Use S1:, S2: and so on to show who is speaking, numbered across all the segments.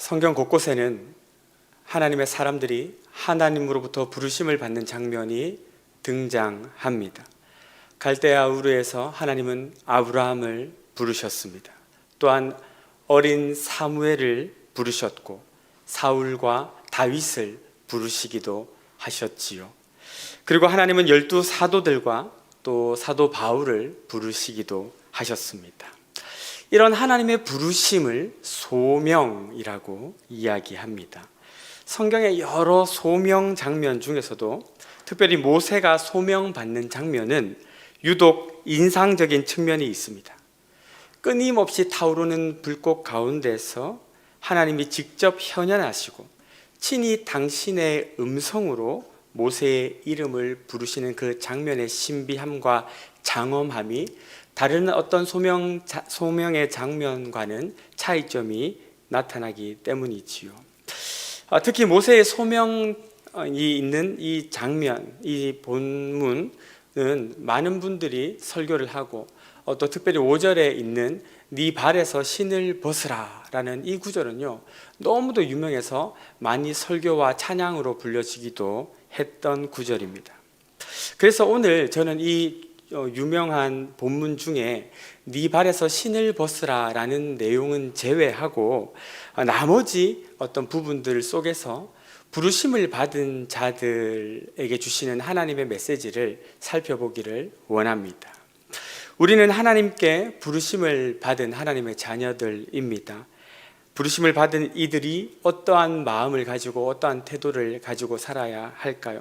S1: 성경 곳곳에는 하나님의 사람들이 하나님으로부터 부르심을 받는 장면이 등장합니다. 갈대아 우르에서 하나님은 아브라함을 부르셨습니다. 또한 어린 사무엘을 부르셨고 사울과 다윗을 부르시기도 하셨지요. 그리고 하나님은 12 사도들과 또 사도 바울을 부르시기도 하셨습니다. 이런 하나님의 부르심을 소명이라고 이야기합니다. 성경의 여러 소명 장면 중에서도 특별히 모세가 소명받는 장면은 유독 인상적인 측면이 있습니다. 끊임없이 타오르는 불꽃 가운데서 하나님이 직접 현현하시고 친히 당신의 음성으로 모세의 이름을 부르시는 그 장면의 신비함과 장엄함이 다른 어떤 소명의 장면과는 차이점이 나타나기 때문이지요. 특히 모세의 소명이 있는 이 장면, 이 본문은 많은 분들이 설교를 하고 또 특별히 5절에 있는 네 발에서 신을 벗으라 라는 이 구절은요, 너무도 유명해서 많이 설교와 찬양으로 불려지기도 했던 구절입니다. 그래서 오늘 저는 이 유명한 본문 중에 네 발에서 신을 벗으라 라는 내용은 제외하고 나머지 어떤 부분들 속에서 부르심을 받은 자들에게 주시는 하나님의 메시지를 살펴보기를 원합니다. 우리는 하나님께 부르심을 받은 하나님의 자녀들입니다. 부르심을 받은 이들이 어떠한 마음을 가지고 어떠한 태도를 가지고 살아야 할까요?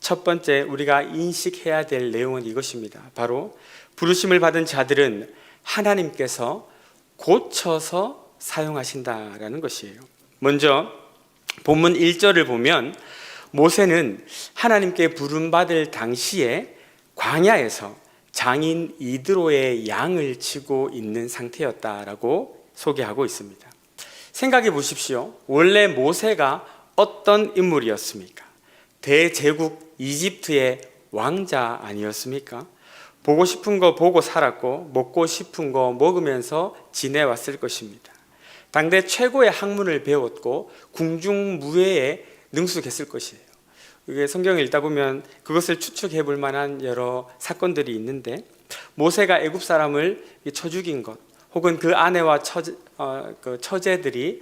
S1: 첫 번째 우리가 인식해야 될 내용은 이것입니다. 바로 부르심을 받은 자들은 하나님께서 고쳐서 사용하신다라는 것이에요. 먼저 본문 1절을 보면 모세는 하나님께 부름받을 당시에 광야에서 장인 이드로의 양을 치고 있는 상태였다라고 소개하고 있습니다. 생각해 보십시오. 원래 모세가 어떤 인물이었습니까? 대제국 이집트의 왕자 아니었습니까? 보고 싶은 거 보고 살았고 먹고 싶은 거 먹으면서 지내왔을 것입니다. 당대 최고의 학문을 배웠고 궁중무예에 능숙했을 것이에요. 이게 성경을 읽다 보면 그것을 추측해 볼 만한 여러 사건들이 있는데, 모세가 애굽 사람을 쳐 죽인 것, 혹은 그 아내와 처제들이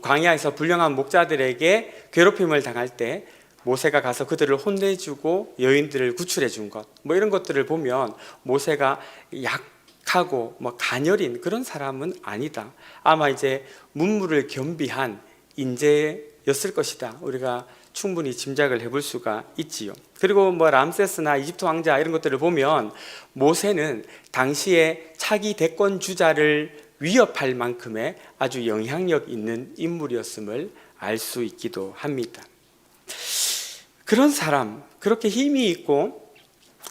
S1: 광야에서 불량한 목자들에게 괴롭힘을 당할 때 모세가 가서 그들을 혼내주고 여인들을 구출해 준 것, 이런 것들을 보면 모세가 약하고 가녀린 그런 사람은 아니다. 아마 이제 문무를 겸비한 인재였을 것이다. 우리가 충분히 짐작을 해볼 수가 있지요. 그리고 람세스나 이집트 왕자 이런 것들을 보면 모세는 당시에 차기 대권 주자를 위협할 만큼의 아주 영향력 있는 인물이었음을 알 수 있기도 합니다. 그런 사람, 그렇게 힘이 있고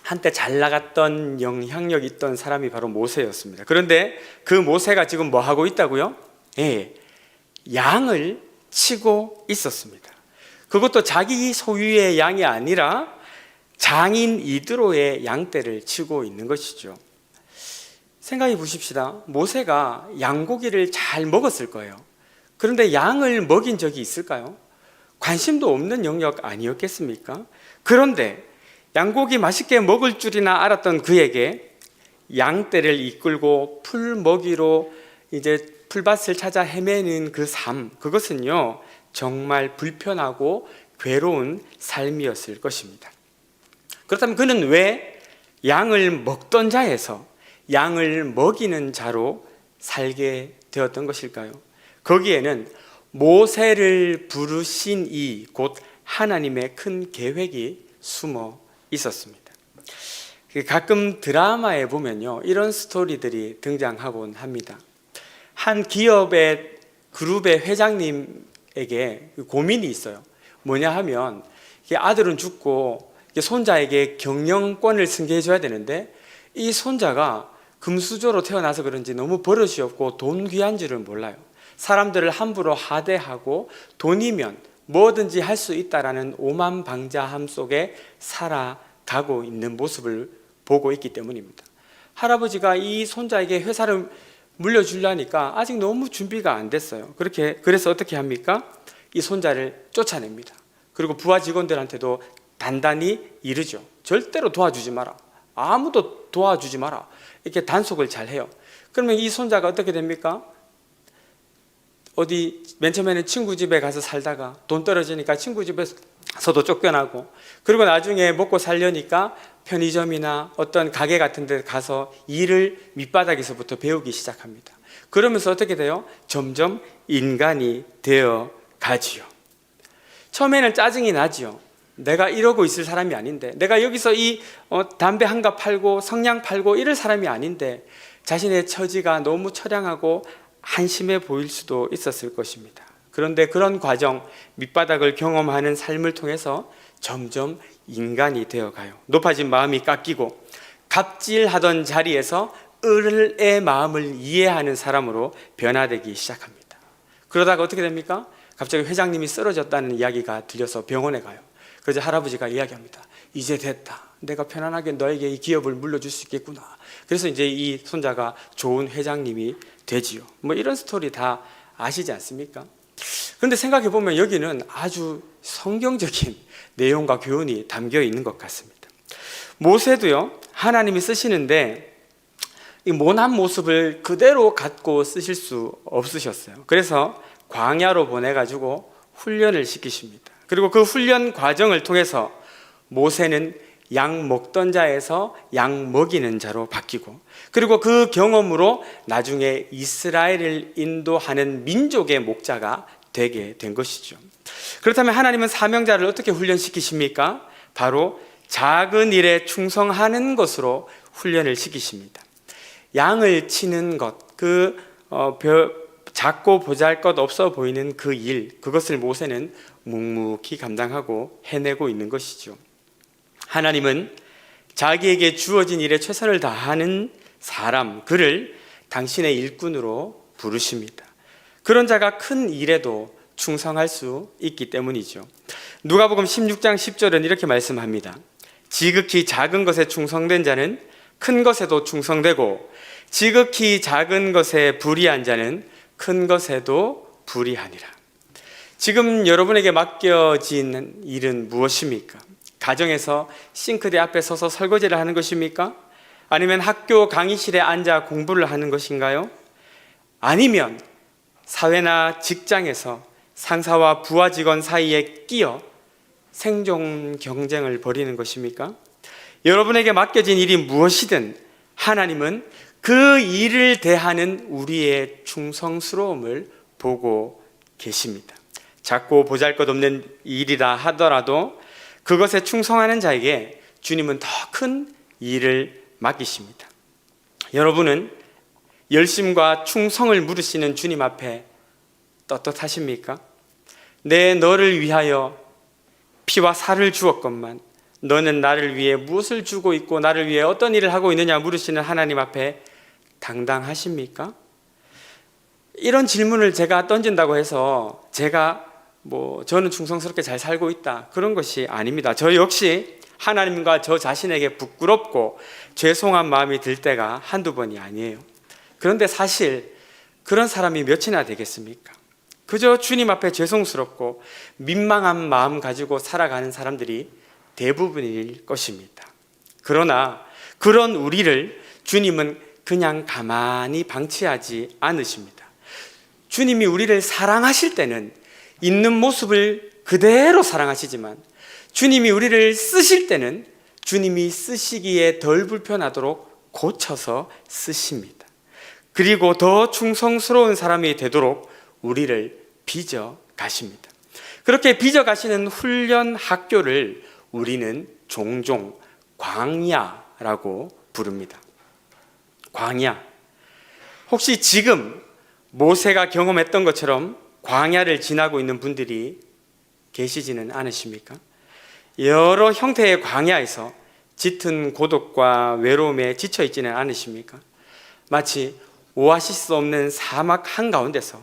S1: 한때 잘 나갔던 영향력 있던 사람이 바로 모세였습니다. 그런데 그 모세가 지금 뭐 하고 있다고요? 양을 치고 있었습니다. 그것도 자기 소유의 양이 아니라 장인 이드로의 양떼를 치고 있는 것이죠. 생각해 보십시다. 모세가 양고기를 잘 먹었을 거예요. 그런데 양을 먹인 적이 있을까요? 관심도 없는 영역 아니었겠습니까? 그런데 양고기 맛있게 먹을 줄이나 알았던 그에게 양떼를 이끌고 풀 먹이로 이제 풀밭을 찾아 헤매는 그 삶, 그것은요 정말 불편하고 괴로운 삶이었을 것입니다. 그렇다면 그는 왜 양을 먹던 자에서 양을 먹이는 자로 살게 되었던 것일까요? 거기에는 모세를 부르신 이 곧 하나님의 큰 계획이 숨어 있었습니다. 가끔 드라마에 보면요 이런 스토리들이 등장하곤 합니다. 한 기업의 그룹의 회장님에게 고민이 있어요. 뭐냐 하면 아들은 죽고 손자에게 경영권을 승계해 줘야 되는데 이 손자가 금수저로 태어나서 그런지 너무 버릇이 없고 돈 귀한 줄을 몰라요. 사람들을 함부로 하대하고 돈이면 뭐든지 할 수 있다라는 오만방자함 속에 살아가고 있는 모습을 보고 있기 때문입니다. 할아버지가 이 손자에게 회사를 물려주려니까 아직 너무 준비가 안 됐어요. 그래서 어떻게 합니까? 이 손자를 쫓아냅니다. 그리고 부하 직원들한테도 단단히 이르죠. 절대로 도와주지 마라. 아무도 도와주지 마라. 이렇게 단속을 잘 해요. 그러면 이 손자가 어떻게 됩니까? 어디 맨 처음에는 친구 집에 가서 살다가 돈 떨어지니까 친구 집에서도 쫓겨나고, 그리고 나중에 먹고 살려니까 편의점이나 어떤 가게 같은 데 가서 일을 밑바닥에서부터 배우기 시작합니다. 그러면서 어떻게 돼요? 점점 인간이 되어 가지요. 처음에는 짜증이 나지요. 내가 이러고 있을 사람이 아닌데, 내가 여기서 담배 한 갑 팔고 성냥 팔고 이럴 사람이 아닌데, 자신의 처지가 너무 처량하고 한심해 보일 수도 있었을 것입니다. 그런데 그런 과정, 밑바닥을 경험하는 삶을 통해서 점점 인간이 되어가요. 높아진 마음이 깎이고 갑질하던 자리에서 을의 마음을 이해하는 사람으로 변화되기 시작합니다. 그러다가 어떻게 됩니까? 갑자기 회장님이 쓰러졌다는 이야기가 들려서 병원에 가요. 그래서 할아버지가 이야기합니다. 이제 됐다. 내가 편안하게 너에게 이 기업을 물려줄 수 있겠구나. 그래서 이제 이 손자가 좋은 회장님이 되지요. 뭐 이런 스토리 다 아시지 않습니까? 그런데 생각해 보면 여기는 아주 성경적인 내용과 교훈이 담겨 있는 것 같습니다. 모세도요, 하나님이 쓰시는데 이 모난 모습을 그대로 갖고 쓰실 수 없으셨어요. 그래서 광야로 보내가지고 훈련을 시키십니다. 그리고 그 훈련 과정을 통해서 모세는 양 먹던 자에서 양 먹이는 자로 바뀌고, 그리고 그 경험으로 나중에 이스라엘을 인도하는 민족의 목자가 되게 된 것이죠. 그렇다면 하나님은 사명자를 어떻게 훈련시키십니까? 바로 작은 일에 충성하는 것으로 훈련을 시키십니다. 양을 치는 것, 작고 보잘것 없어 보이는 그 일, 그것을 모세는 묵묵히 감당하고 해내고 있는 것이죠. 하나님은 자기에게 주어진 일에 최선을 다하는 사람, 그를 당신의 일꾼으로 부르십니다. 그런 자가 큰 일에도 충성할 수 있기 때문이죠. 누가복음 16장 10절은 이렇게 말씀합니다. 지극히 작은 것에 충성된 자는 큰 것에도 충성되고, 지극히 작은 것에 불의한 자는 큰 것에도 불의하니라. 지금 여러분에게 맡겨진 일은 무엇입니까? 가정에서 싱크대 앞에 서서 설거지를 하는 것입니까? 아니면 학교 강의실에 앉아 공부를 하는 것인가요? 아니면 사회나 직장에서 상사와 부하 직원 사이에 끼어 생존 경쟁을 벌이는 것입니까? 여러분에게 맡겨진 일이 무엇이든 하나님은 그 일을 대하는 우리의 충성스러움을 보고 계십니다. 작고 보잘것없는 일이라 하더라도 그것에 충성하는 자에게 주님은 더 큰 일을 맡기십니다. 여러분은 열심과 충성을 물으시는 주님 앞에 떳떳하십니까? 내 너를 위하여 피와 살을 주었건만 너는 나를 위해 무엇을 주고 있고 나를 위해 어떤 일을 하고 있느냐 물으시는 하나님 앞에 당당하십니까? 이런 질문을 제가 던진다고 해서 저는 충성스럽게 잘 살고 있다, 그런 것이 아닙니다. 저 역시 하나님과 저 자신에게 부끄럽고 죄송한 마음이 들 때가 한두 번이 아니에요. 그런데 사실 그런 사람이 몇이나 되겠습니까? 그저 주님 앞에 죄송스럽고 민망한 마음 가지고 살아가는 사람들이 대부분일 것입니다. 그러나 그런 우리를 주님은 그냥 가만히 방치하지 않으십니다. 주님이 우리를 사랑하실 때는 있는 모습을 그대로 사랑하시지만, 주님이 우리를 쓰실 때는 주님이 쓰시기에 덜 불편하도록 고쳐서 쓰십니다. 그리고 더 충성스러운 사람이 되도록 우리를 빚어 가십니다. 그렇게 빚어 가시는 훈련 학교를 우리는 종종 광야라고 부릅니다. 광야. 혹시 지금 모세가 경험했던 것처럼 광야를 지나고 있는 분들이 계시지는 않으십니까? 여러 형태의 광야에서 짙은 고독과 외로움에 지쳐 있지는 않으십니까? 마치 오아시스 없는 사막 한가운데서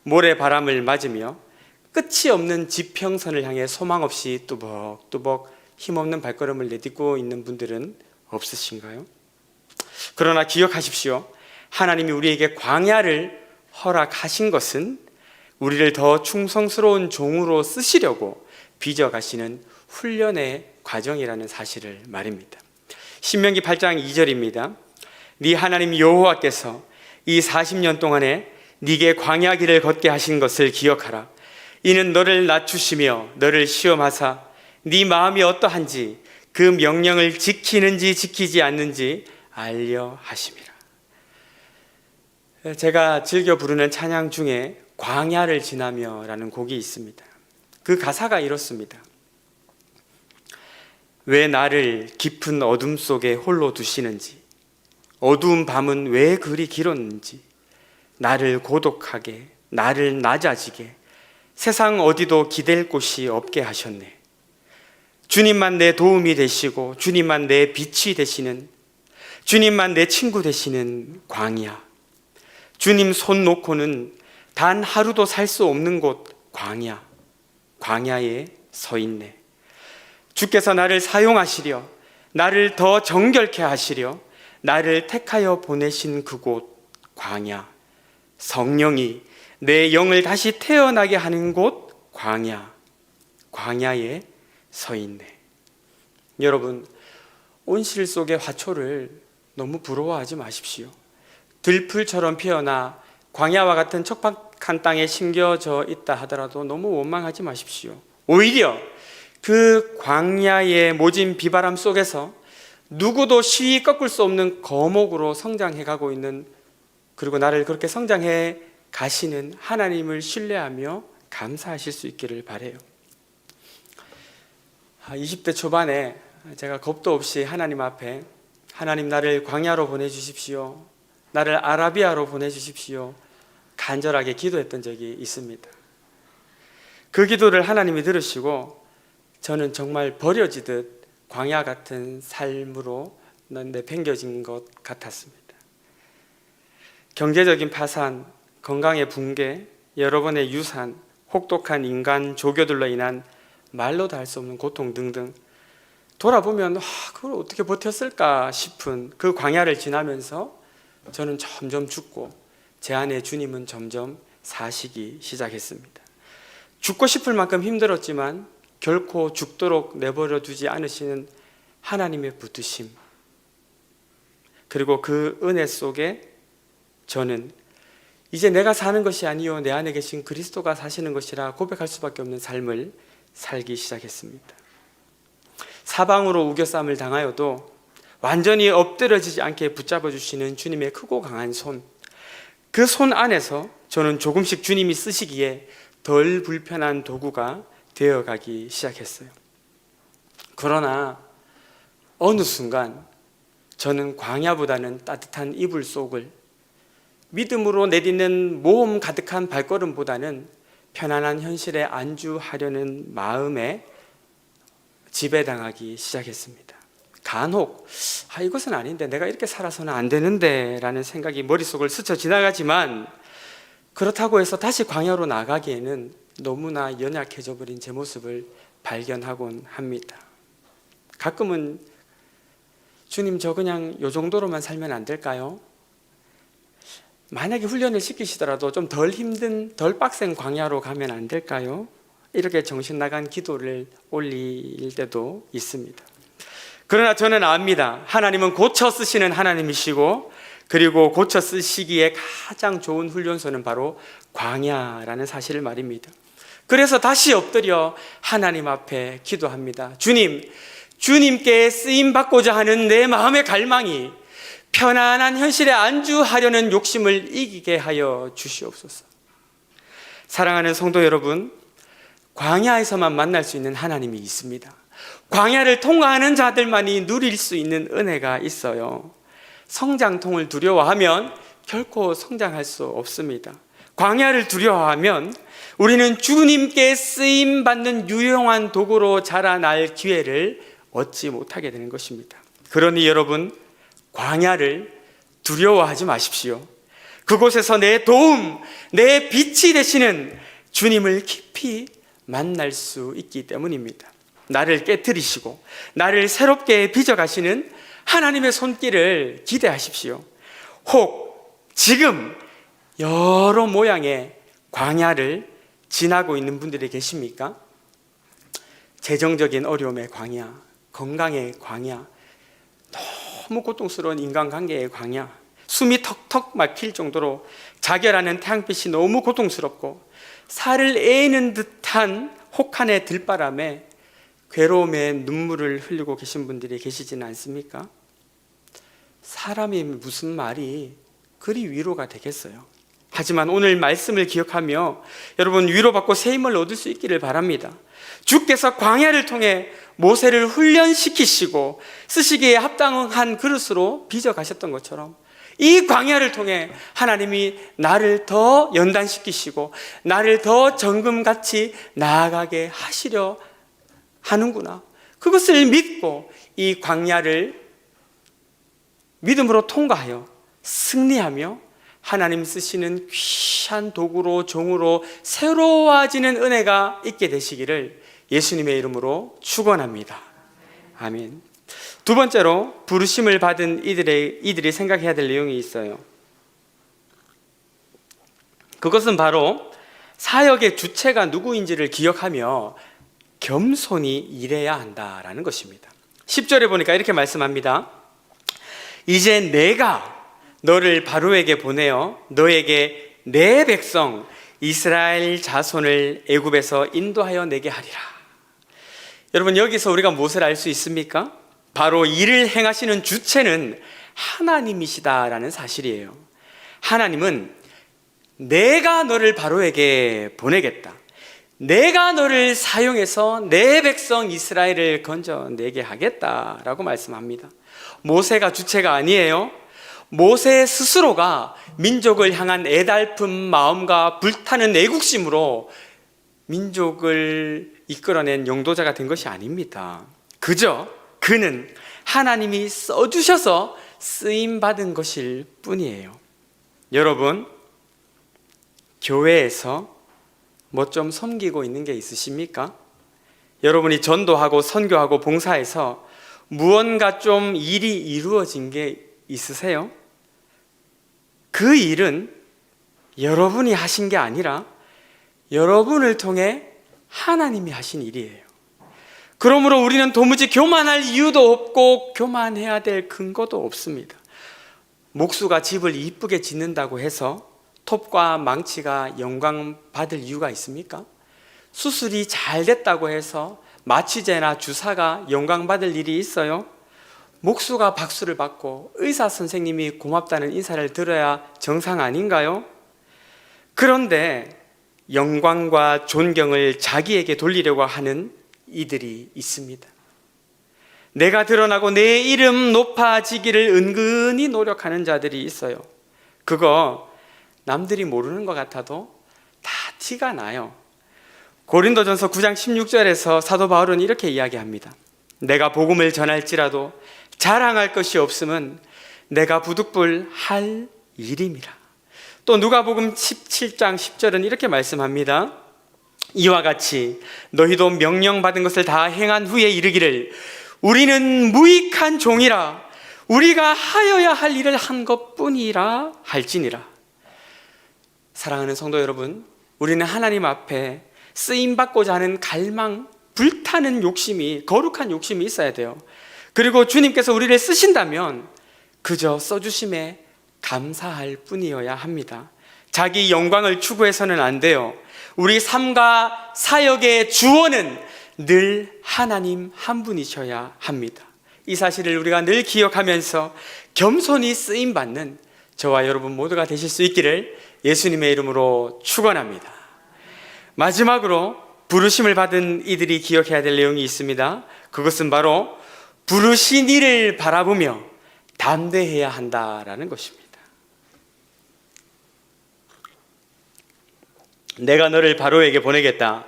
S1: 모래바람을 맞으며 끝이 없는 지평선을 향해 소망 없이 뚜벅뚜벅 힘없는 발걸음을 내딛고 있는 분들은 없으신가요? 그러나 기억하십시오. 하나님이 우리에게 광야를 허락하신 것은 우리를 더 충성스러운 종으로 쓰시려고 빚어가시는 훈련의 과정이라는 사실을 말입니다. 신명기 8장 2절입니다. 네 하나님 여호와께서 이 40년 동안에 네게 광야 길을 걷게 하신 것을 기억하라. 이는 너를 낮추시며 너를 시험하사 네 마음이 어떠한지 그 명령을 지키는지 지키지 않는지 알려 하심이라. 제가 즐겨 부르는 찬양 중에 광야를 지나며 라는 곡이 있습니다. 그 가사가 이렇습니다. 왜 나를 깊은 어둠 속에 홀로 두시는지, 어두운 밤은 왜 그리 길었는지, 나를 고독하게, 나를 낮아지게, 세상 어디도 기댈 곳이 없게 하셨네. 주님만 내 도움이 되시고 주님만 내 빛이 되시는, 주님만 내 친구 되시는 광야, 주님 손 놓고는 단 하루도 살 수 없는 곳 광야, 광야에 서 있네. 주께서 나를 사용하시려, 나를 더 정결케 하시려 나를 택하여 보내신 그곳 광야, 성령이 내 영을 다시 태어나게 하는 곳 광야, 광야에 서 있네. 여러분, 온실 속의 화초를 너무 부러워하지 마십시오. 들풀처럼 피어나 광야와 같은 척박한 땅에 심겨져 있다 하더라도 너무 원망하지 마십시오. 오히려 그 광야의 모진 비바람 속에서 누구도 쉬이 꺾을 수 없는 거목으로 성장해 가고 있는, 그리고 나를 그렇게 성장해 가시는 하나님을 신뢰하며 감사하실 수 있기를 바라요. 20대 초반에 제가 겁도 없이 하나님 앞에, 하나님 나를 광야로 보내주십시오, 나를 아라비아로 보내주십시오, 간절하게 기도했던 적이 있습니다. 그 기도를 하나님이 들으시고 저는 정말 버려지듯 광야 같은 삶으로 내팽겨진 것 같았습니다. 경제적인 파산, 건강의 붕괴, 여러 번의 유산, 혹독한 인간 조교들로 인한 말로 다 할 수 없는 고통 등등, 돌아보면 그걸 어떻게 버텼을까 싶은 그 광야를 지나면서 저는 점점 죽고 제 안에 주님은 점점 사시기 시작했습니다. 죽고 싶을 만큼 힘들었지만 결코 죽도록 내버려 두지 않으시는 하나님의 붙드심, 그리고 그 은혜 속에 저는 이제 내가 사는 것이 아니요 내 안에 계신 그리스도가 사시는 것이라 고백할 수밖에 없는 삶을 살기 시작했습니다. 사방으로 우겨쌈을 당하여도 완전히 엎드려지지 않게 붙잡아 주시는 주님의 크고 강한 손, 그 손 안에서 저는 조금씩 주님이 쓰시기에 덜 불편한 도구가 되어가기 시작했어요. 그러나 어느 순간 저는 광야보다는 따뜻한 이불 속을, 믿음으로 내딛는 모험 가득한 발걸음보다는 편안한 현실에 안주하려는 마음에 지배당하기 시작했습니다. 간혹 이것은 아닌데, 내가 이렇게 살아서는 안 되는데 라는 생각이 머릿속을 스쳐 지나가지만, 그렇다고 해서 다시 광야로 나가기에는 너무나 연약해져 버린 제 모습을 발견하곤 합니다. 가끔은 주님, 저 그냥 요 정도로만 살면 안 될까요? 만약에 훈련을 시키시더라도 좀 덜 힘든, 덜 빡센 광야로 가면 안 될까요? 이렇게 정신 나간 기도를 올릴 때도 있습니다. 그러나 저는 압니다. 하나님은 고쳐 쓰시는 하나님이시고, 그리고 고쳐 쓰시기에 가장 좋은 훈련소는 바로 광야라는 사실을 말입니다. 그래서 다시 엎드려 하나님 앞에 기도합니다. 주님, 주님께 쓰임받고자 하는 내 마음의 갈망이 편안한 현실에 안주하려는 욕심을 이기게 하여 주시옵소서. 사랑하는 성도 여러분, 광야에서만 만날 수 있는 하나님이 있습니다. 광야를 통과하는 자들만이 누릴 수 있는 은혜가 있어요. 성장통을 두려워하면 결코 성장할 수 없습니다. 광야를 두려워하면 우리는 주님께 쓰임받는 유용한 도구로 자라날 기회를 얻지 못하게 되는 것입니다. 그러니 여러분, 광야를 두려워하지 마십시오. 그곳에서 내 도움, 내 빛이 되시는 주님을 깊이 만날 수 있기 때문입니다. 나를 깨트리시고 나를 새롭게 빚어가시는 하나님의 손길을 기대하십시오. 혹 지금 여러 모양의 광야를 지나고 있는 분들이 계십니까? 재정적인 어려움의 광야, 건강의 광야, 너무 고통스러운 인간관계의 광야, 숨이 턱턱 막힐 정도로 자결하는 태양빛이 너무 고통스럽고 살을 에이는 듯한 혹한의 들바람에 괴로움의 눈물을 흘리고 계신 분들이 계시지는 않습니까? 사람이 무슨 말이 그리 위로가 되겠어요. 하지만 오늘 말씀을 기억하며 여러분 위로받고 새 힘을 얻을 수 있기를 바랍니다. 주께서 광야를 통해 모세를 훈련시키시고 쓰시기에 합당한 그릇으로 빚어가셨던 것처럼 이 광야를 통해 하나님이 나를 더 연단시키시고 나를 더 정금같이 나아가게 하시려 하는구나. 그것을 믿고 이 광야를 믿음으로 통과하여 승리하며 하나님 쓰시는 귀한 도구로 종으로 새로워지는 은혜가 있게 되시기를 예수님의 이름으로 축원합니다. 아멘. 두 번째로 부르심을 받은 이들이 생각해야 될 내용이 있어요. 그것은 바로 사역의 주체가 누구인지를 기억하며 겸손히 일해야 한다라는 것입니다. 10절에 보니까 이렇게 말씀합니다. 이제 내가 너를 바로에게 보내어 너에게 내 백성 이스라엘 자손을 애굽에서 인도하여 내게 하리라. 여러분, 여기서 우리가 무엇을 알 수 있습니까? 바로 이를 행하시는 주체는 하나님이시다라는 사실이에요. 하나님은 내가 너를 바로에게 보내겠다, 내가 너를 사용해서 내 백성 이스라엘을 건져내게 하겠다라고 말씀합니다. 모세가 주체가 아니에요. 모세 스스로가 민족을 향한 애달픈 마음과 불타는 애국심으로 민족을 이끌어낸 용도자가 된 것이 아닙니다. 그저 그는 하나님이 써주셔서 쓰임받은 것일 뿐이에요. 여러분, 교회에서 뭐 좀 섬기고 있는 게 있으십니까? 여러분이 전도하고 선교하고 봉사해서 무언가 좀 일이 이루어진 게 있으세요? 그 일은 여러분이 하신 게 아니라 여러분을 통해 하나님이 하신 일이에요. 그러므로 우리는 도무지 교만할 이유도 없고 교만해야 될 근거도 없습니다. 목수가 집을 이쁘게 짓는다고 해서 톱과 망치가 영광 받을 이유가 있습니까? 수술이 잘 됐다고 해서 마취제나 주사가 영광 받을 일이 있어요? 목수가 박수를 받고 의사 선생님이 고맙다는 인사를 들어야 정상 아닌가요? 그런데 영광과 존경을 자기에게 돌리려고 하는 이들이 있습니다. 내가 드러나고 내 이름 높아지기를 은근히 노력하는 자들이 있어요. 그거 남들이 모르는 것 같아도 다 티가 나요. 고린도전서 9장 16절에서 사도 바울은 이렇게 이야기합니다. 내가 복음을 전할지라도 자랑할 것이 없음은 내가 부득불 할 일임이라. 또 누가복음 17장 10절은 이렇게 말씀합니다. 이와 같이 너희도 명령받은 것을 다 행한 후에 이르기를 우리는 무익한 종이라 우리가 하여야 할 일을 한 것뿐이라 할지니라. 사랑하는 성도 여러분, 우리는 하나님 앞에 쓰임받고자 하는 갈망, 불타는 욕심이, 거룩한 욕심이 있어야 돼요. 그리고 주님께서 우리를 쓰신다면 그저 써주심에 감사할 뿐이어야 합니다. 자기 영광을 추구해서는 안 돼요. 우리 삶과 사역의 주원은 늘 하나님 한 분이셔야 합니다. 이 사실을 우리가 늘 기억하면서 겸손히 쓰임받는 저와 여러분 모두가 되실 수 있기를 예수님의 이름으로 축원합니다. 마지막으로 부르심을 받은 이들이 기억해야 될 내용이 있습니다. 그것은 바로 부르신 이를 바라보며 담대해야 한다라는 것입니다. 내가 너를 바로에게 보내겠다,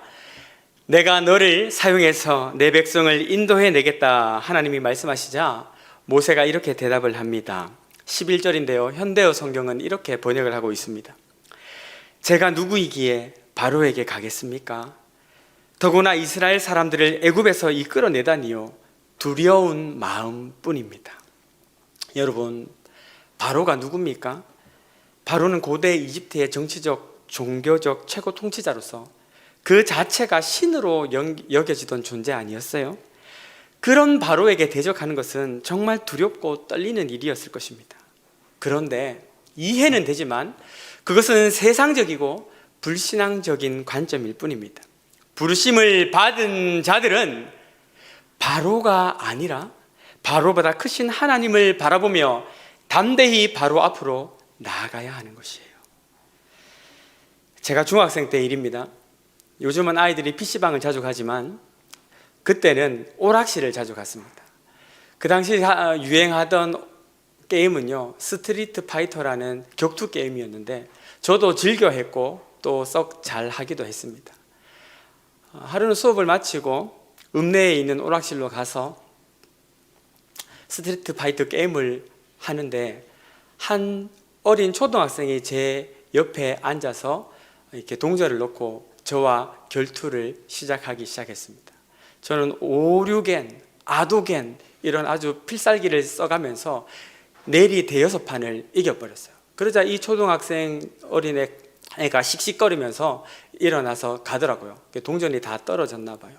S1: 내가 너를 사용해서 내 백성을 인도해 내겠다 하나님이 말씀하시자 모세가 이렇게 대답을 합니다. 11절인데요 현대어 성경은 이렇게 번역을 하고 있습니다. 제가 누구이기에 바로에게 가겠습니까? 더구나 이스라엘 사람들을 애굽에서 이끌어내다니요 두려운 마음뿐입니다. 여러분, 바로가 누굽니까? 바로는 고대 이집트의 정치적, 종교적 최고 통치자로서 그 자체가 신으로 여겨지던 존재 아니었어요? 그런 바로에게 대적하는 것은 정말 두렵고 떨리는 일이었을 것입니다. 그런데 이해는 되지만 그것은 세상적이고 불신앙적인 관점일 뿐입니다. 부르심을 받은 자들은 바로가 아니라 바로보다 크신 하나님을 바라보며 담대히 바로 앞으로 나아가야 하는 것이에요. 제가 중학생 때 일입니다. 요즘은 아이들이 PC방을 자주 가지만 그때는 오락실을 자주 갔습니다. 그 당시 유행하던 게임은요, 스트리트 파이터라는 격투 게임이었는데 저도 즐겨 했고 또 썩 잘 하기도 했습니다. 하루는 수업을 마치고 읍내에 있는 오락실로 가서 스트리트 파이터 게임을 하는데 한 어린 초등학생이 제 옆에 앉아서 이렇게 동전을 넣고 저와 결투를 시작했습니다. 저는 5, 6엔, 아도겐 이런 아주 필살기를 써가면서 내리 대여섯 판을 이겨버렸어요. 그러자 이 초등학생 어린애가 씩씩거리면서 일어나서 가더라고요. 동전이 다 떨어졌나 봐요.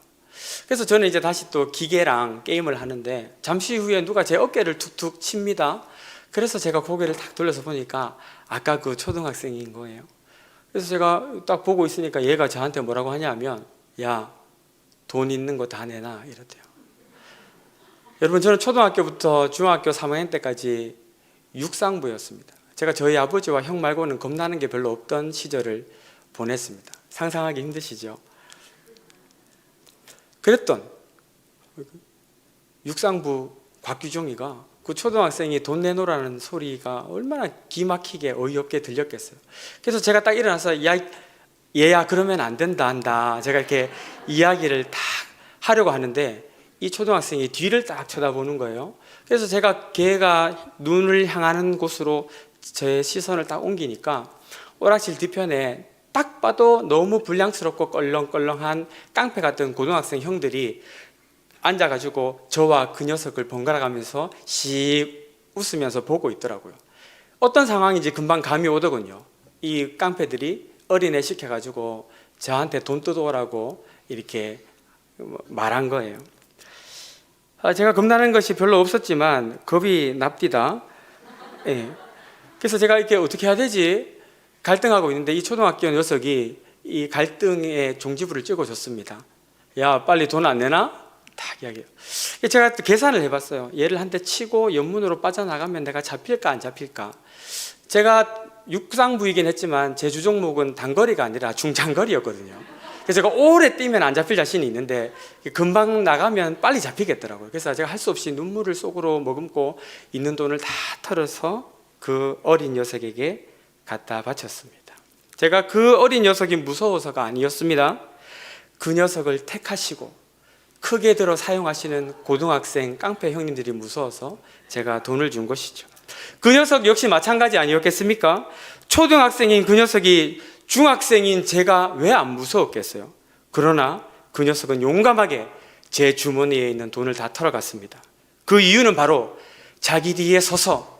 S1: 그래서 저는 이제 다시 또 기계랑 게임을 하는데 잠시 후에 누가 제 어깨를 툭툭 칩니다. 그래서 제가 고개를 탁 돌려서 보니까 아까 그 초등학생인 거예요. 그래서 제가 딱 보고 있으니까 얘가 저한테 뭐라고 하냐면, 야, 돈 있는 거 다 내놔 이러대요. 여러분, 저는 초등학교부터 중학교 3학년 때까지 육상부였습니다. 제가 저희 아버지와 형 말고는 겁나는 게 별로 없던 시절을 보냈습니다. 상상하기 힘드시죠? 그랬던 육상부 곽규종이가 그 초등학생이 돈 내놓으라는 소리가 얼마나 기막히게 어이없게 들렸겠어요. 그래서 제가 딱 일어나서 야, 얘야 그러면 안 된다 한다. 제가 이렇게 이야기를 딱 하려고 하는데 이 초등학생이 뒤를 딱 쳐다보는 거예요. 그래서 제가 걔가 눈을 향하는 곳으로 제 시선을 딱 옮기니까 오락실 뒤편에 딱 봐도 너무 불량스럽고 껄렁껄렁한 깡패 같은 고등학생 형들이 앉아가지고 저와 그 녀석을 번갈아 가면서 씩 웃으면서 보고 있더라고요. 어떤 상황인지 금방 감이 오더군요. 이 깡패들이 어린애 시켜가지고 저한테 돈 뜯어오라고 이렇게 말한 거예요. 제가 겁나는 것이 별로 없었지만 겁이 납디다. 예. 그래서 제가 이렇게 어떻게 해야 되지? 갈등하고 있는데 이 초등학교 녀석이 이 갈등의 종지부를 찍어줬습니다. 야, 빨리 돈 안 내나? 딱 이야기해요. 제가 또 계산을 해봤어요. 얘를 한 대 치고 연문으로 빠져나가면 내가 잡힐까 안 잡힐까. 제가 육상부이긴 했지만 제 주종목은 단거리가 아니라 중장거리였거든요. 그래서 제가 오래 뛰면 안 잡힐 자신이 있는데 금방 나가면 빨리 잡히겠더라고요. 그래서 제가 할 수 없이 눈물을 속으로 머금고 있는 돈을 다 털어서 그 어린 녀석에게 갖다 바쳤습니다. 제가 그 어린 녀석이 무서워서가 아니었습니다. 그 녀석을 택하시고 크게 들어 사용하시는 고등학생 깡패 형님들이 무서워서 제가 돈을 준 것이죠. 그 녀석 역시 마찬가지 아니었겠습니까? 초등학생인 그 녀석이 중학생인 제가 왜 안 무서웠겠어요? 그러나 그 녀석은 용감하게 제 주머니에 있는 돈을 다 털어갔습니다. 그 이유는 바로 자기 뒤에 서서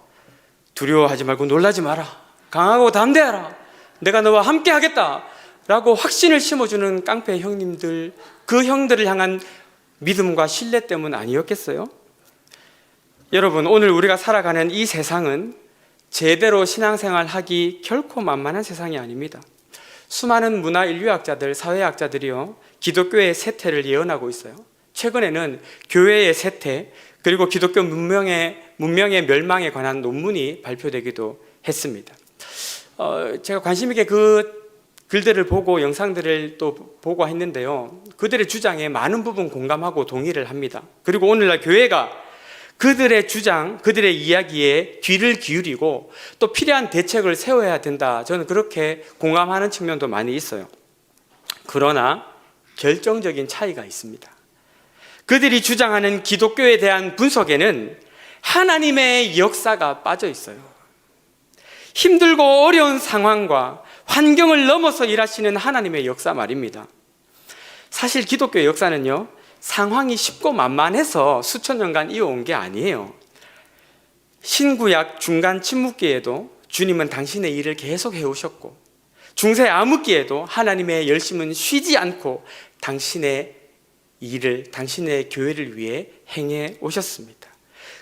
S1: 두려워하지 말고 놀라지 마라, 강하고 담대하라, 내가 너와 함께 하겠다 라고 확신을 심어주는 깡패 형님들, 그 형들을 향한 믿음과 신뢰 때문 아니었겠어요? 여러분, 오늘 우리가 살아가는 이 세상은 제대로 신앙생활 하기 결코 만만한 세상이 아닙니다. 수많은 문화 인류학자들, 사회학자들이요, 기독교의 쇠퇴를 예언하고 있어요. 최근에는 교회의 쇠퇴, 그리고 기독교 문명의 멸망에 관한 논문이 발표되기도 했습니다. 제가 관심 있게 그 글들을 보고 영상들을 또 보고 했는데요, 그들의 주장에 많은 부분 공감하고 동의를 합니다. 그리고 오늘날 교회가 그들의 주장, 그들의 이야기에 귀를 기울이고 또 필요한 대책을 세워야 된다, 저는 그렇게 공감하는 측면도 많이 있어요. 그러나 결정적인 차이가 있습니다. 그들이 주장하는 기독교에 대한 분석에는 하나님의 역사가 빠져 있어요. 힘들고 어려운 상황과 환경을 넘어서 일하시는 하나님의 역사 말입니다. 사실 기독교의 역사는요, 상황이 쉽고 만만해서 수천 년간 이어온 게 아니에요. 신구약 중간 침묵기에도 주님은 당신의 일을 계속 해오셨고 중세 암흑기에도 하나님의 열심은 쉬지 않고 당신의 일을, 당신의 교회를 위해 행해 오셨습니다.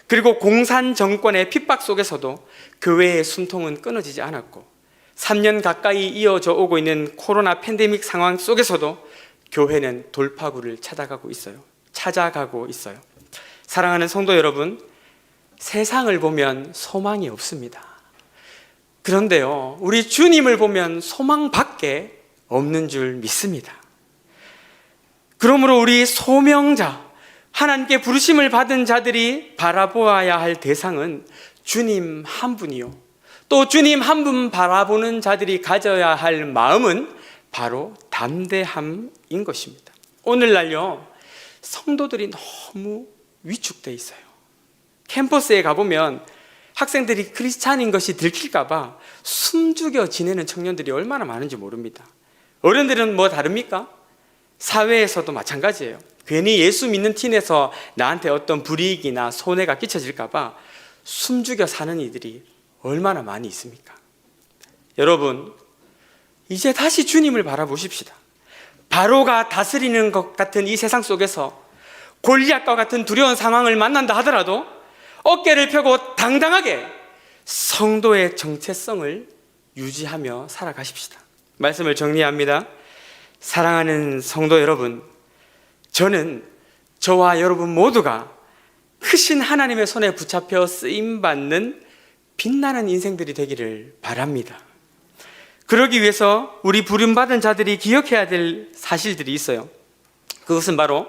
S1: 그리고 공산 정권의 핍박 속에서도 교회의 숨통은 끊어지지 않았고 3년 가까이 이어져 오고 있는 코로나 팬데믹 상황 속에서도 교회는 돌파구를 찾아가고 있어요. 사랑하는 성도 여러분, 세상을 보면 소망이 없습니다. 그런데요, 우리 주님을 보면 소망밖에 없는 줄 믿습니다. 그러므로 우리 소명자, 하나님께 부르심을 받은 자들이 바라보아야 할 대상은 주님 한 분이요, 또 주님 한 분 바라보는 자들이 가져야 할 마음은 바로 담대함인 것입니다. 오늘날요, 성도들이 너무 위축돼 있어요. 캠퍼스에 가보면 학생들이 크리스찬인 것이 들킬까봐 숨죽여 지내는 청년들이 얼마나 많은지 모릅니다. 어른들은 뭐 다릅니까? 사회에서도 마찬가지예요. 괜히 예수 믿는 팀에서 나한테 어떤 불이익이나 손해가 끼쳐질까봐 숨죽여 사는 이들이 얼마나 많이 있습니까? 여러분, 이제 다시 주님을 바라보십시다. 바로가 다스리는 것 같은 이 세상 속에서 골리앗과 같은 두려운 상황을 만난다 하더라도 어깨를 펴고 당당하게 성도의 정체성을 유지하며 살아가십시다. 말씀을 정리합니다. 사랑하는 성도 여러분, 저는 저와 여러분 모두가 크신 하나님의 손에 붙잡혀 쓰임받는 빛나는 인생들이 되기를 바랍니다. 그러기 위해서 우리 부름받은 자들이 기억해야 될 사실들이 있어요. 그것은 바로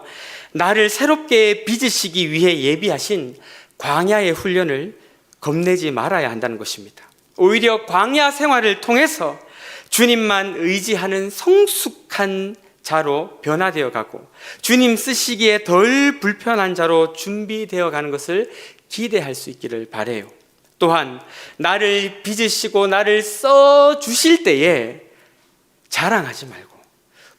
S1: 나를 새롭게 빚으시기 위해 예비하신 광야의 훈련을 겁내지 말아야 한다는 것입니다. 오히려 광야 생활을 통해서 주님만 의지하는 성숙한 자로 변화되어 가고 주님 쓰시기에 덜 불편한 자로 준비되어 가는 것을 기대할 수 있기를 바라요. 또한 나를 빚으시고 나를 써주실 때에 자랑하지 말고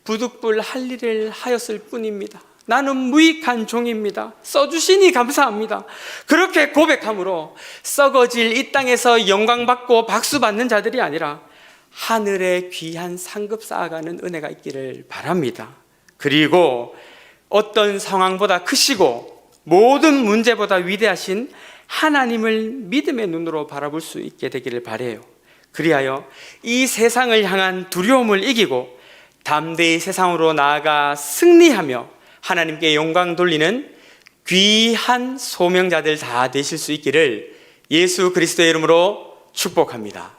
S1: 부득불 할 일을 하였을 뿐입니다. 나는 무익한 종입니다. 써주시니 감사합니다. 그렇게 고백함으로 썩어질 이 땅에서 영광받고 박수받는 자들이 아니라 하늘에 귀한 상급 쌓아가는 은혜가 있기를 바랍니다. 그리고 어떤 상황보다 크시고 모든 문제보다 위대하신 하나님을 믿음의 눈으로 바라볼 수 있게 되기를 바라요. 그리하여 이 세상을 향한 두려움을 이기고 담대히 세상으로 나아가 승리하며 하나님께 영광 돌리는 귀한 소명자들 다 되실 수 있기를 예수 그리스도의 이름으로 축복합니다.